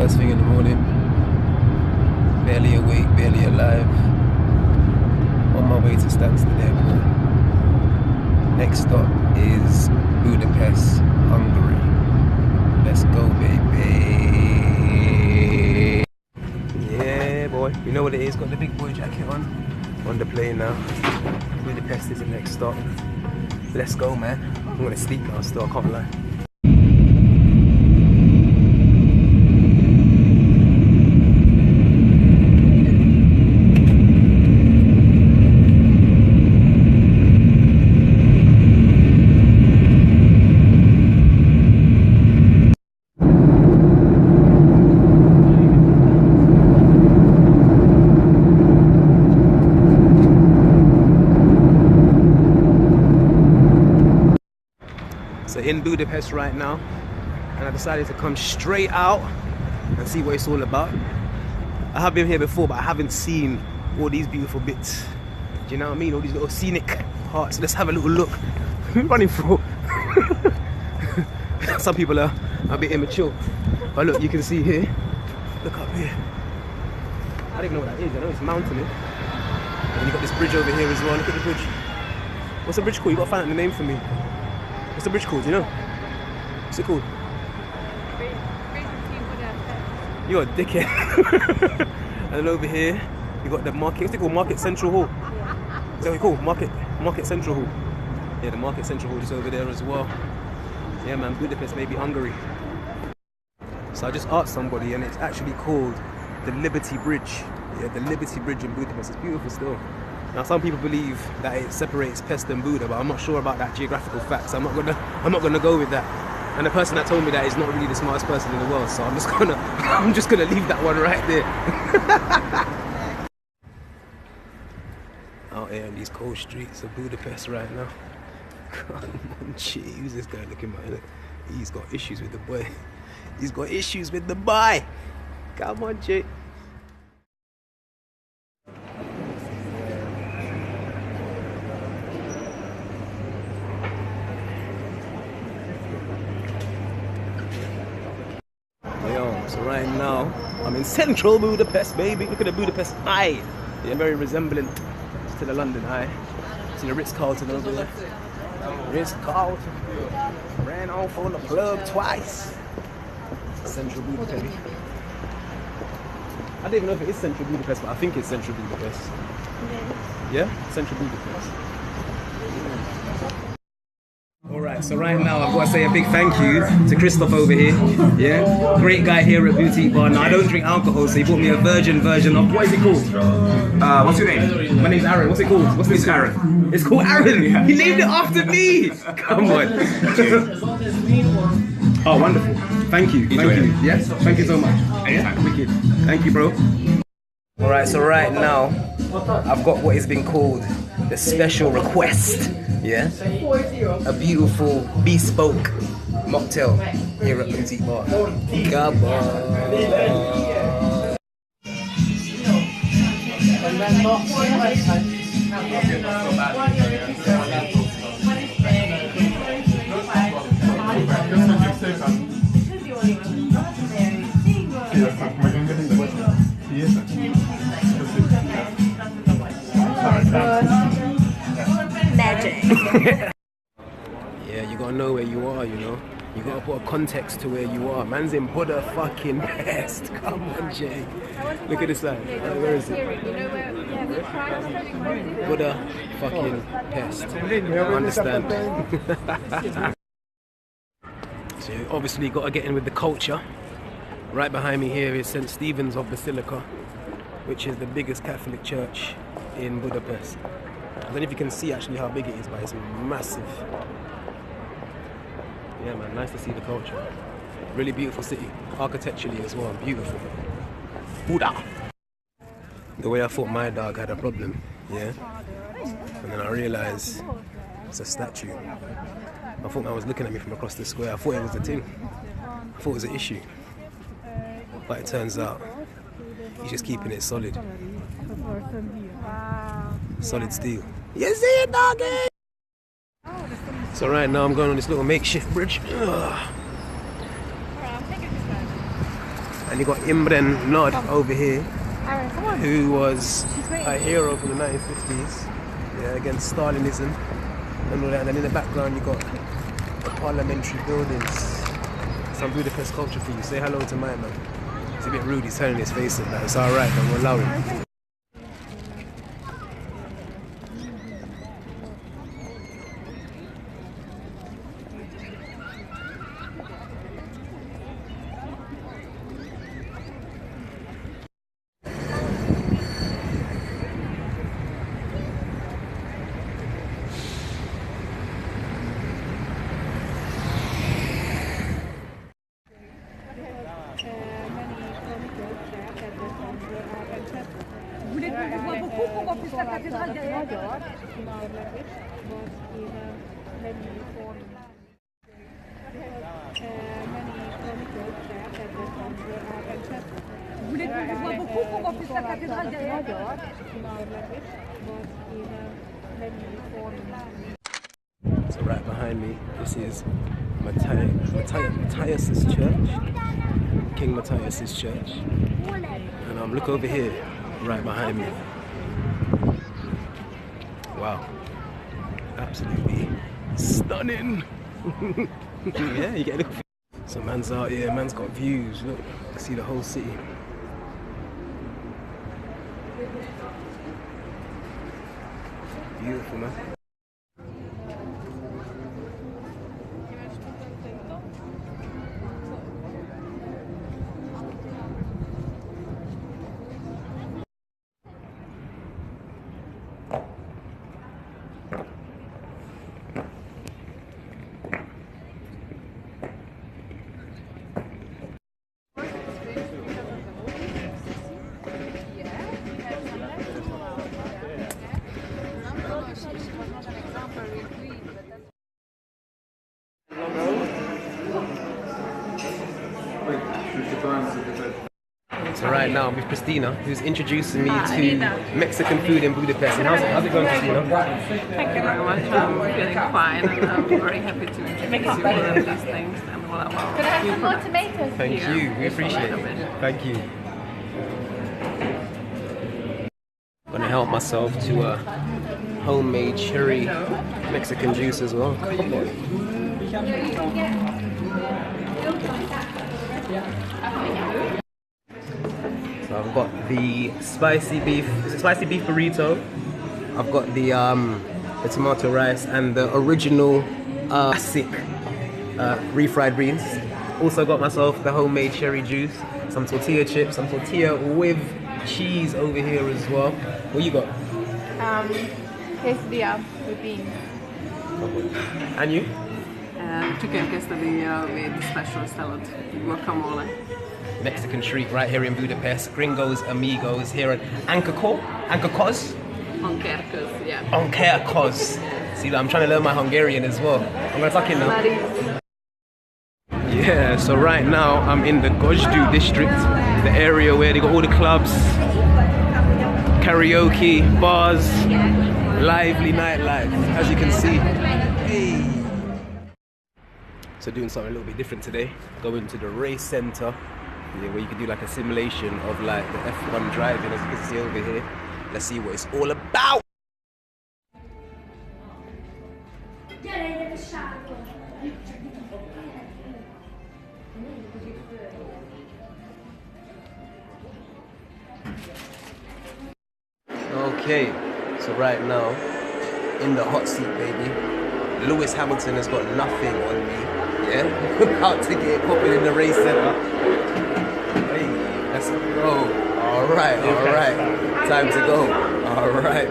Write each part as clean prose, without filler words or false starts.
first thing in the morning. Barely awake, barely alive. On my way to Stansted Airport. Next stop is Budapest, Hungary. Let's go, baby. Yeah, boy. You know what it is. Got the big boy jacket on the plane now. Budapest is the next stop. Let's go, man. I'm gonna sleep now still, I can't lie. So in Budapest right now, and I decided to come straight out and see what it's all about. I have been here before, but I haven't seen all these beautiful bits. Do you know what I mean? All these little scenic parts. Let's have a little look. Running through. Some people are a bit immature, but look, you can see here. Look up here. I don't even know what that is. I know it's mountainy. And you got this bridge over here as well. Look at the bridge. What's the bridge called? You got to find out the name for me. What's the bridge called, you know? What's it called? You're a dickhead. And then over here, you got the market. What's it called? Market Central Hall. Is that what it's called? Market Central Hall. Yeah, the Market Central Hall is over there as well. Yeah, man, Budapest, maybe Hungary. So I just asked somebody, and it's actually called the Liberty Bridge. Yeah, the Liberty Bridge in Budapest. It's beautiful still. Now some people believe that it separates Pest and Buda, but I'm not sure about that geographical fact, so I'm not gonna go with that. And the person that told me that is not really the smartest person in the world, so I'm just gonna leave that one right there. Out here on these cold streets of Budapest right now. Come on, gee, who's this guy looking at me? He's got issues with the boy. He's got issues with the boy. Come on, Jay. So right now, I'm in central Budapest, baby. Look at the Budapest Eye. Yeah, very resembling to the London Eye. See the Ritz-Carlton over there. Ritz-Carlton. Ran off on the plug twice. Central Budapest. I don't even know if it is central Budapest, but I think it's central Budapest. Yeah? Central Budapest. Alright, so right now I've got to say a big thank you to Christoph over here. Yeah, great guy here at Boutique Bar. Now I don't drink alcohol, so he bought me a virgin version of, what is it called? What's your name? My name's Aaron. What's it called? What's this? Aaron. It's called Aaron. Yeah. He named it after me. Come on. Oh, wonderful. Thank you. Thank you. Yes. Thank you so much. Anytime. Wicked. Thank you, bro. Alright, so right now I've got what has been called the special request. Yeah, a beautiful bespoke mocktail here at Boutique Bar. Come on. Magic. Yeah, you gotta know where you are, you know. You gotta put a context to where you are. Man's in Buda fucking Pest. Come on, Jay. Look at this side. Where is it? Buda fucking Pest. Understand? So you obviously gotta get in with the culture. Right behind me here is St. Stephen's of Basilica, which is the biggest Catholic church in Budapest. I don't know if you can see actually how big it is, but it's massive. Yeah, man, nice to see the culture. Really beautiful city, architecturally as well, beautiful. Buda! The way I thought my dog had a problem, yeah? And then I realised it's a statue. I thought man was looking at me from across the square. I thought it was a thing. I thought it was an issue. But it turns out he's just keeping it solid. Solid steel. You see it, doggy? So right now I'm going on this little makeshift bridge. And you got Imren Nod over here, who was a hero from the 1950s, yeah, against Stalinism and all that. And then in the background you got the parliamentary buildings, some Budapest culture for you. Say hello to my man. It's a bit rude, he's turning his face at that. It's alright, but we'll allow him. So right behind me, this is Matthias's church, King Matthias's church, and look over here, right behind me. Wow, absolutely stunning. Yeah, you get a look. So man's out here, man's got views. Look, you can see the whole city. Beautiful, man. So right now I'm with Christina, who's introducing me to Mexican food in Budapest. And how's it going, Christina? Thank you very much. I'm feeling fine. I'm very happy to introduce you all of these things and all of our Could I have some more tomatoes? Thank you, we appreciate it. Thank you. I'm gonna help myself to a homemade cherry Mexican juice as well. Come on. So I've got the spicy beef burrito. I've got the tomato rice and the original classic refried beans. Also got myself the homemade cherry juice, some tortilla chips, some tortilla with cheese over here as well. What you got? Quesadilla with beans. And you? Chicken quesadilla with special salad, guacamole. Mexican treat right here in Budapest. Gringos, amigos here at Ankerkos? Onkerkos, yeah. Onkerkos. See, I'm trying to learn my Hungarian as well. I'm gonna talk in now. Yeah, so right now I'm in the Gojdu district, the area where they got all the clubs, karaoke, bars, lively nightlife, as you can see. Hey. So doing something a little bit different today. Going to the race center, where you can do like a simulation of like the F1 driving, as you can see over here. Let's see what it's all about. Okay, so right now, in the hot seat, baby, Lewis Hamilton has got nothing on me, yeah? About to get popping in the race center. Hey, let's go. All right, time to go. All right.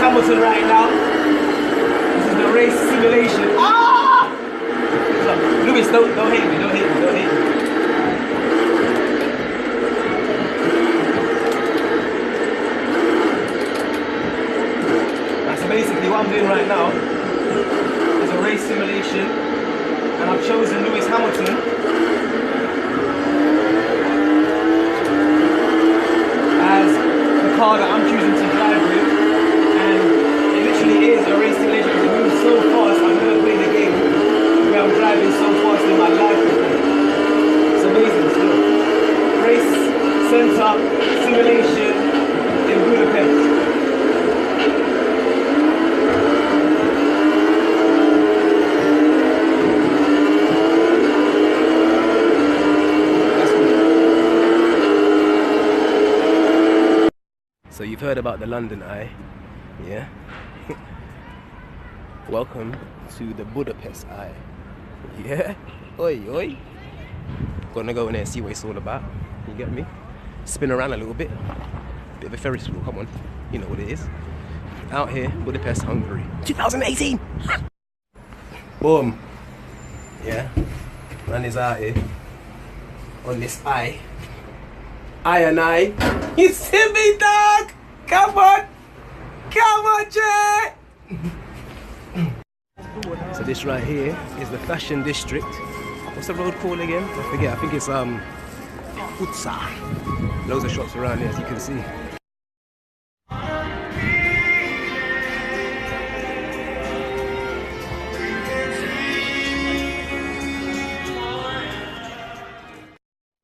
Hamilton right now. This is the race simulation. Ah! Lewis, don't hate me, don't hate me. I'm doing right now is a race simulation, and I've chosen Lewis Hamilton as the car that I'm choosing to drive with, and it literally is a race simulation because it moves so fast. I've never played a game where I'm driving so fast in my life before. It's amazing still. Race Centre simulation in Budapest. So you've heard about the London Eye, yeah? Welcome to the Budapest Eye, yeah? Oi, oi. Gonna go in there and see what it's all about, you get me? Spin around a little bit. Bit of a Ferris wheel, come on. You know what it is. Out here, Budapest, Hungary. 2018! Boom. Yeah. Man is out here. On this eye. I and I. You see me, dog? Come on! Come on, Jay! So this right here is the fashion district. What's the road called again? I forget. I think it's Utsa. Loads of shops around here, as you can see.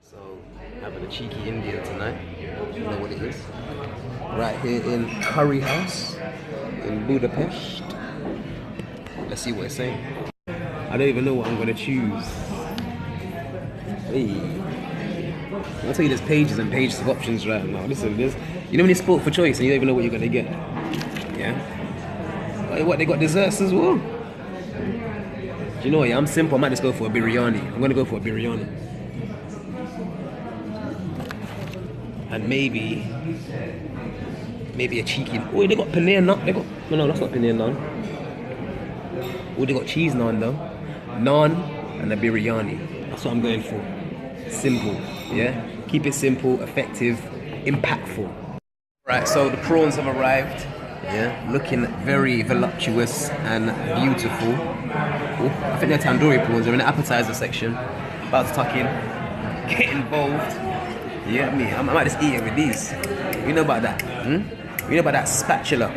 So having a cheeky Indian tonight. You know what it is. Right here in Curry House in Budapest. Let's see what it's saying. I don't even know what I'm gonna choose. Hey. I'll tell you there's pages and pages of options right now. Listen, you know when you sport for choice and you don't even know what you're gonna get. Yeah? What, they got desserts as well? Do you know what, yeah, I'm simple, I might just go for a biryani. I'm gonna go for a biryani. And maybe a cheeky. Oh, they got paneer naan. They got no, that's not paneer naan. Oh, they got cheese naan though. Naan and a biryani. That's what I'm going for. Simple, yeah. Keep it simple, effective, impactful. Right, so the prawns have arrived. Yeah, looking very voluptuous and beautiful. Oh, I think they're tandoori prawns. They're in the appetizer section. About to tuck in. Get involved. Yeah, me. I might just eat it with these. You know about that? You know about that spatula?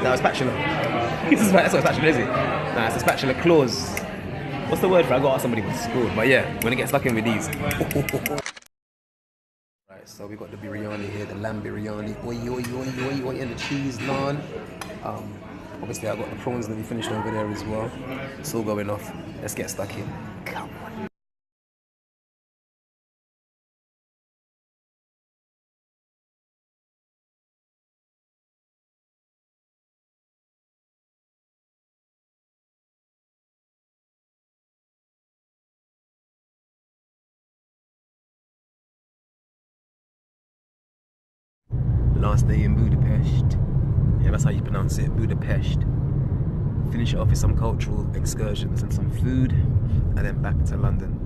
No, a spatula. That's what a spatula is, it? Nah, it's a spatula claws. What's the word for it? I gotta ask somebody what's it called. But yeah, when it gets stuck in with these. Right, so we got the biryani here, the lamb biryani. Oi, oi, oi, oi, oi, and the cheese naan. Obviously, I got the prawns that we finished over there as well. It's all going off. Let's get stuck in. Come on. Last day in Budapest. Yeah, that's how you pronounce it, Budapest. Finish it off with some cultural excursions and some food, and then back to London.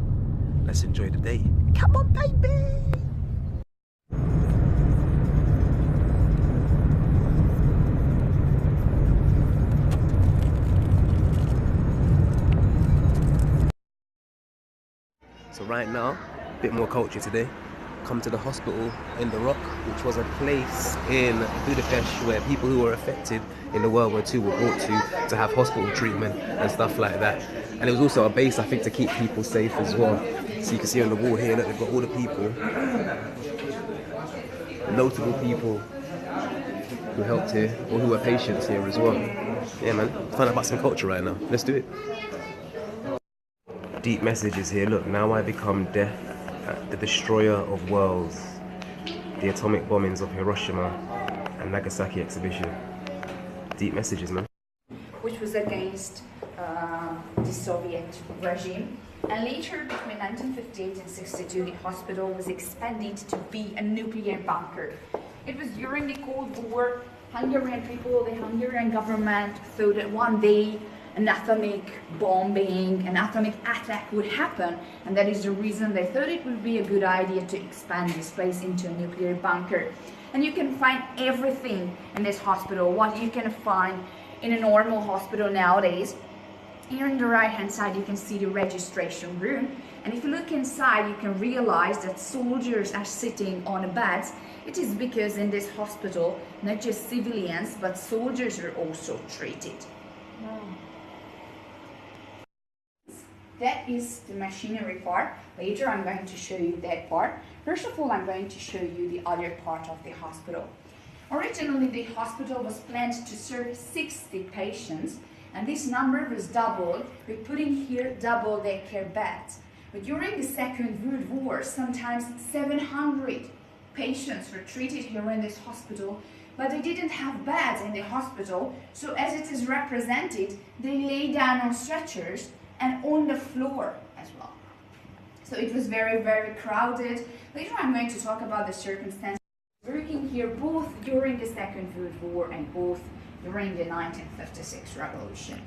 Let's enjoy the day. Come on, baby! So right now, a bit more culture today. Come to the hospital in the Rock, which was a place in Budapest where people who were affected in the World War II were brought to have hospital treatment and stuff like that. And it was also a base, I think, to keep people safe as well. So you can see on the wall here that they've got all the people, notable people who helped here or who were patients here as well. Yeah, man, find out about some culture right now. Let's do it. Deep messages here. Look, now I become death, the destroyer of worlds, the atomic bombings of Hiroshima and Nagasaki exhibition. Deep messages, man. Which was against the Soviet regime. And later, between 1958 and 62, the hospital was expanded to be a nuclear bunker. It was during the Cold War. Hungarian people, the Hungarian government thought that one day an atomic bombing, an atomic attack would happen, and that is the reason they thought it would be a good idea to expand this place into a nuclear bunker. And you can find everything in this hospital. What you can find in a normal hospital nowadays. Here on the right hand side you can see the registration room, and if you look inside you can realize that soldiers are sitting on beds. It is because in this hospital not just civilians but soldiers are also treated. That is the machinery part. Later I'm going to show you that part. First of all, I'm going to show you the other part of the hospital. Originally the hospital was planned to serve 60 patients, and this number was doubled by putting here double daycare beds. But during the Second World War, sometimes 700 patients were treated here in this hospital, but they didn't have beds in the hospital, so as it is represented, they lay down on stretchers and on the floor as well. So it was very, very crowded. Later I'm going to talk about the circumstances working here both during the Second World War and both during the 1956 revolution.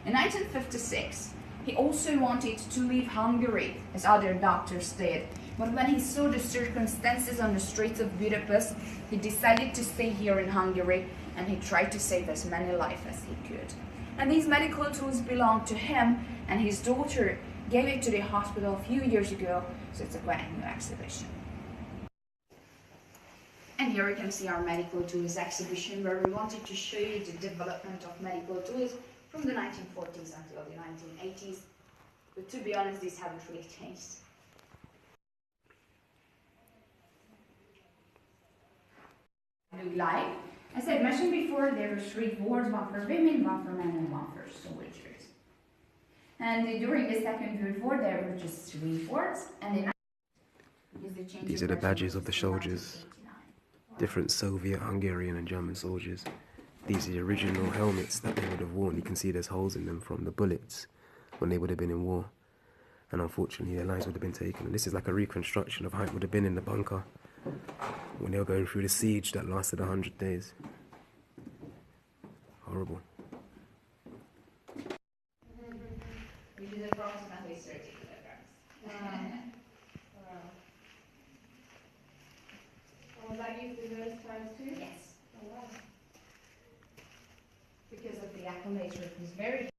In 1956, he also wanted to leave Hungary, as other doctors did, but when he saw the circumstances on the streets of Budapest, he decided to stay here in Hungary, and he tried to save as many lives as he could. And these medical tools belonged to him, and his daughter gave it to the hospital a few years ago, so it's a quite new exhibition. And here you can see our medical tools exhibition, where we wanted to show you the development of medical tools from the 1940s until the 1980s. But to be honest, these haven't really changed. New life. As I mentioned before, there were 3 wards, one for women, one for men, and one for soldiers. And during the Second World War, there were just 3 wards, and these are the badges of the soldiers. Different Soviet, Hungarian and German soldiers. These are the original helmets that they would have worn. You can see there's holes in them from the bullets when they would have been in war. And unfortunately their lives would have been taken. And this is like a reconstruction of how it would have been in the bunker when they were going through the siege that lasted 100 days. Horrible. Which is approximately 30 kilograms. Was that used in those times too? Yes. Oh, wow. Because of the acclimator, it was very.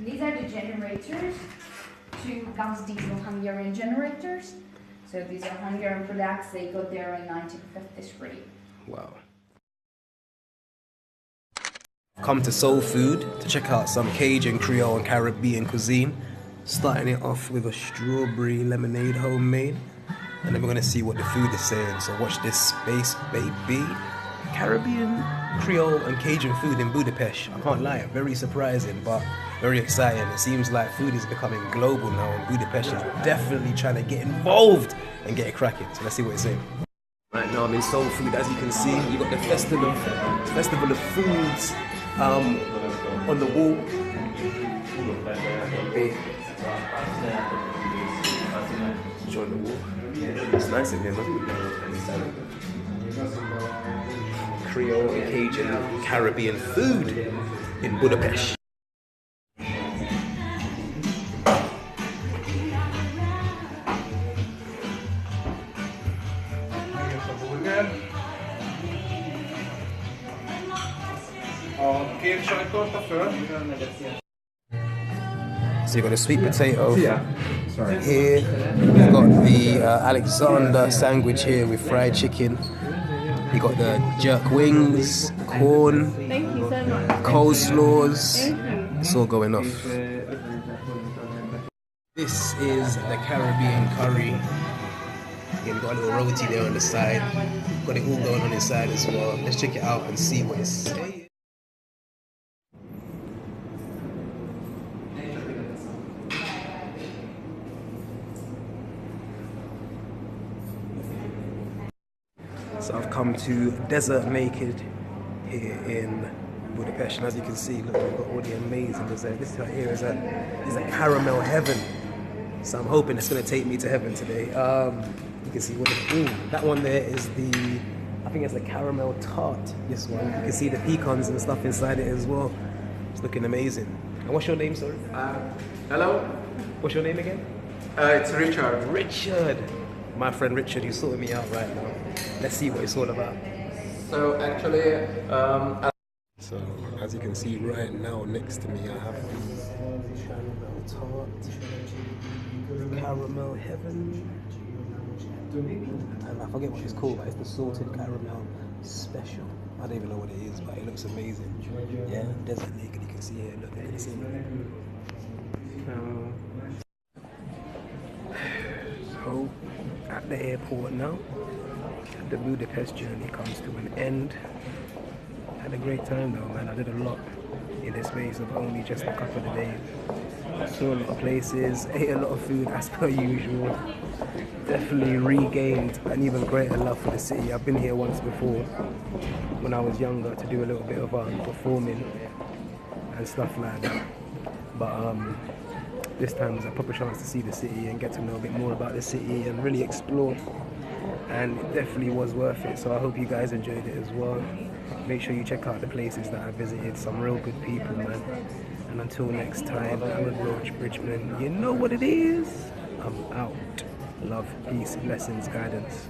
These are the generators, 2 gas diesel Hungarian generators. So these are Hungarian products, they got there in 1953. Wow. Come to Soul Food to check out some Cajun, Creole and Caribbean cuisine. Starting it off with a strawberry lemonade homemade. And then we're going to see what the food is saying. So watch this space, baby. Caribbean, Creole and Cajun food in Budapest. I can't lie, very surprising but very exciting. It seems like food is becoming global now, and Budapest is definitely trying to get involved and get it cracking. So let's see what it's saying. Right now I'm in Soul Food. As you can see, you got the Festival of Foods on the wall. Join the wall. It's nice in here, man. Creole and Cajun Caribbean food in Budapest. So you've got a sweet potato here. We've got the Alexander sandwich here with fried chicken. You got the jerk wings, corn, Thank you so much. coleslaws. It's all going off. This is the Caribbean curry. Again, we've got a little roti there on the side. Got it all going on inside as well. Let's check it out and see what it's saying. So I've come to Desert Naked here in Budapest, and as you can see, look, we've got all the amazing dessert. This right here is a caramel heaven. So I'm hoping it's going to take me to heaven today. You can see that one there is I think it's the caramel tart. This one, you can see the pecans and stuff inside it as well. It's looking amazing. And what's your name, sorry? Hello, What's your name again? it's Richard. Richard. My friend Richard, you're sorting me out right now. Let's see what it's all about. So actually, So, as you can see right now next to me, I have the caramel tart, caramel heaven, and I forget what it's called, but it's the salted caramel special. I don't even know what it is, but it looks amazing. Yeah, desert lake, and you can see here, look, you can see me. So, at the airport now, the Budapest journey comes to an end. Had a great time though, man. I did a lot in the space of only just a couple of days. Saw a lot of places, ate a lot of food as per usual. Definitely regained an even greater love for the city. I've been here once before when I was younger to do a little bit of performing and stuff like that. But this time was a proper chance to see the city and get to know a bit more about the city and really explore. And it definitely was worth it. So I hope you guys enjoyed it as well. Make sure you check out the places that I visited. Some real good people, man. And until next time, I'm with Roach Bridgeman. You know what it is. I'm out. Love, peace, blessings, guidance.